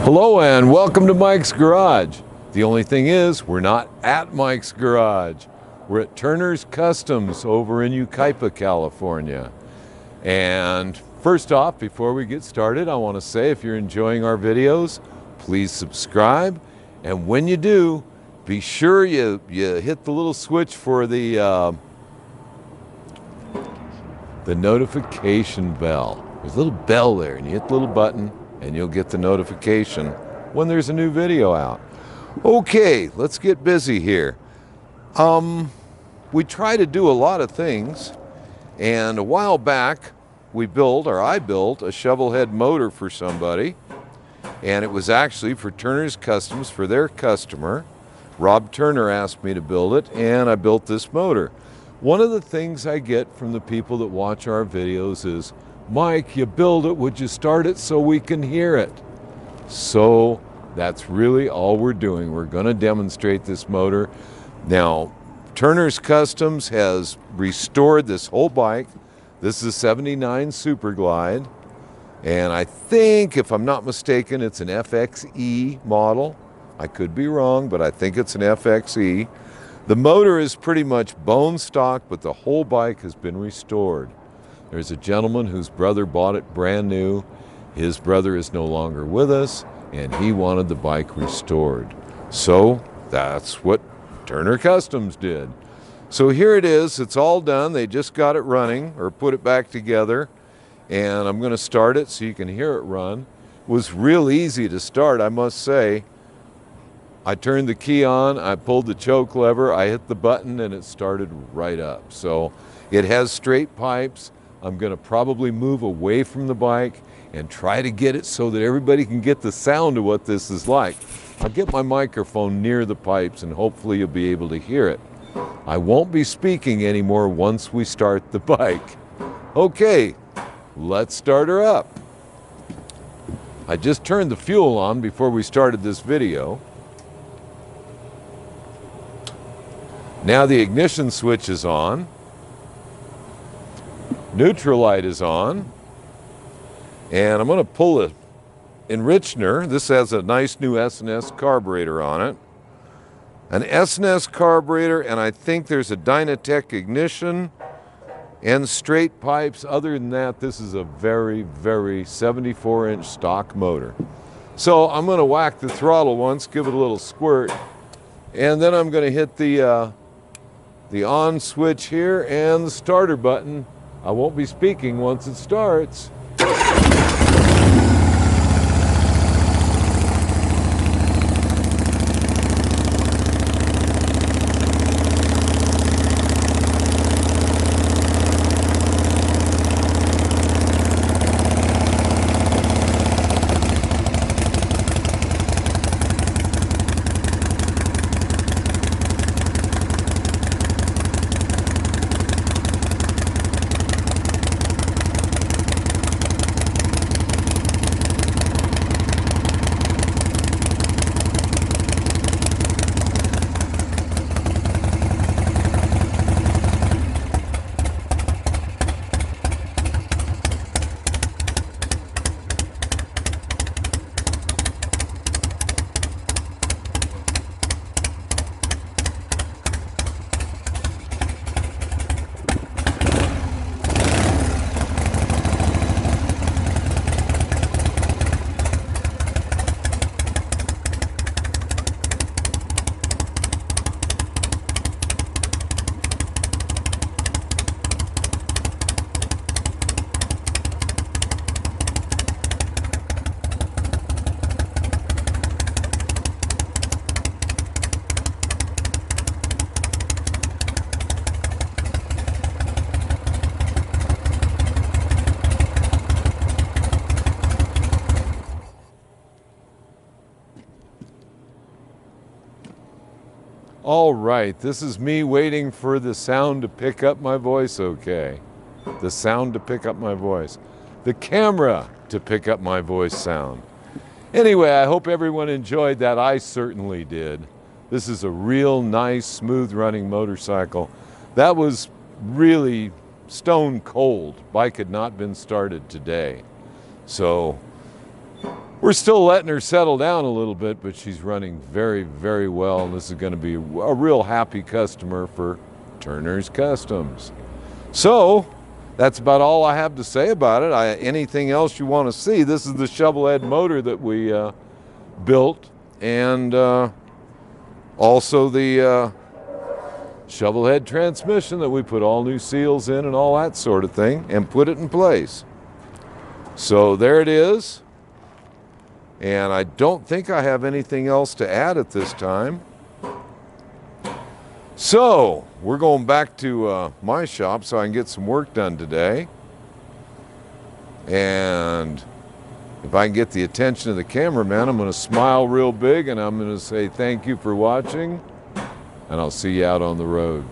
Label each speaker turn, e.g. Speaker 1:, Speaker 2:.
Speaker 1: Hello and welcome to Mike's Garage. The only thing is, we're not at Mike's Garage. We're at Turner's Customs over in Yucaipa, California. And first off, before we get started, I want to say if you're enjoying our videos, please subscribe. And when you do, be sure you hit the little switch for the notification bell. There's a little bell there, and you hit the little button, and you'll get the notification when there's a new video out. Okay, let's get busy here. We try to do a lot of things, and a while back I built a Shovelhead motor for somebody, and it was actually for Turner's Customs for their customer. Rob Turner asked me to build it, and I built this motor. One of the things I get from the people that watch our videos is, Mike, you build it, would you start it so we can hear it? So that's really all we're doing. We're going to demonstrate this motor. Now, Turner's Customs has restored this whole bike. This is a 79 Super Glide, and I think, if I'm not mistaken, it's an FXE model. I could be wrong, but I think it's an FXE. The motor is pretty much bone stock, but the whole bike has been restored. There's a gentleman whose brother bought it brand new. His brother is no longer with us, and he wanted the bike restored. So that's what Turner Customs did. So here it is. It's all done. They just got it running, or put it back together, and I'm going to start it so you can hear it run. It was real easy to start, I must say. I turned the key on, I pulled the choke lever, I hit the button, and it started right up. So it has straight pipes. I'm going to probably move away from the bike and try to get it so that everybody can get the sound of what this is like. I'll get my microphone near the pipes and hopefully you'll be able to hear it. I won't be speaking anymore once we start the bike. Okay, let's start her up. I just turned the fuel on before we started this video. Now the ignition switch is on. Neutral light is on, and I'm going to pull an enrichener. This has a nice new S&S carburetor on it. An S&S carburetor, and I think there's a Dynatec ignition and straight pipes. Other than that, this is a very, very 74-inch stock motor. So I'm going to whack the throttle once, give it a little squirt, and then I'm going to hit the on switch here and the starter button. I won't be speaking once it starts. All right, this is me waiting for the sound to pick up my voice, okay? The sound to pick up my voice. The camera to pick up my voice sound. Anyway, I hope everyone enjoyed that. I certainly did. This is a real nice, smooth running motorcycle. That was really stone cold. Bike had not been started today. So We're still letting her settle down a little bit, but she's running very, very well. And this is going to be a real happy customer for Turner's Customs. So that's about all I have to say about it. Anything else you want to see? This is the Shovelhead motor that we built, and also the Shovelhead transmission that we put all new seals in and all that sort of thing and put it in place. So there it is. And I don't think I have anything else to add at this time. So we're going back to my shop so I can get some work done today. And if I can get the attention of the cameraman, I'm going to smile real big and I'm going to say thank you for watching. And I'll see you out on the road.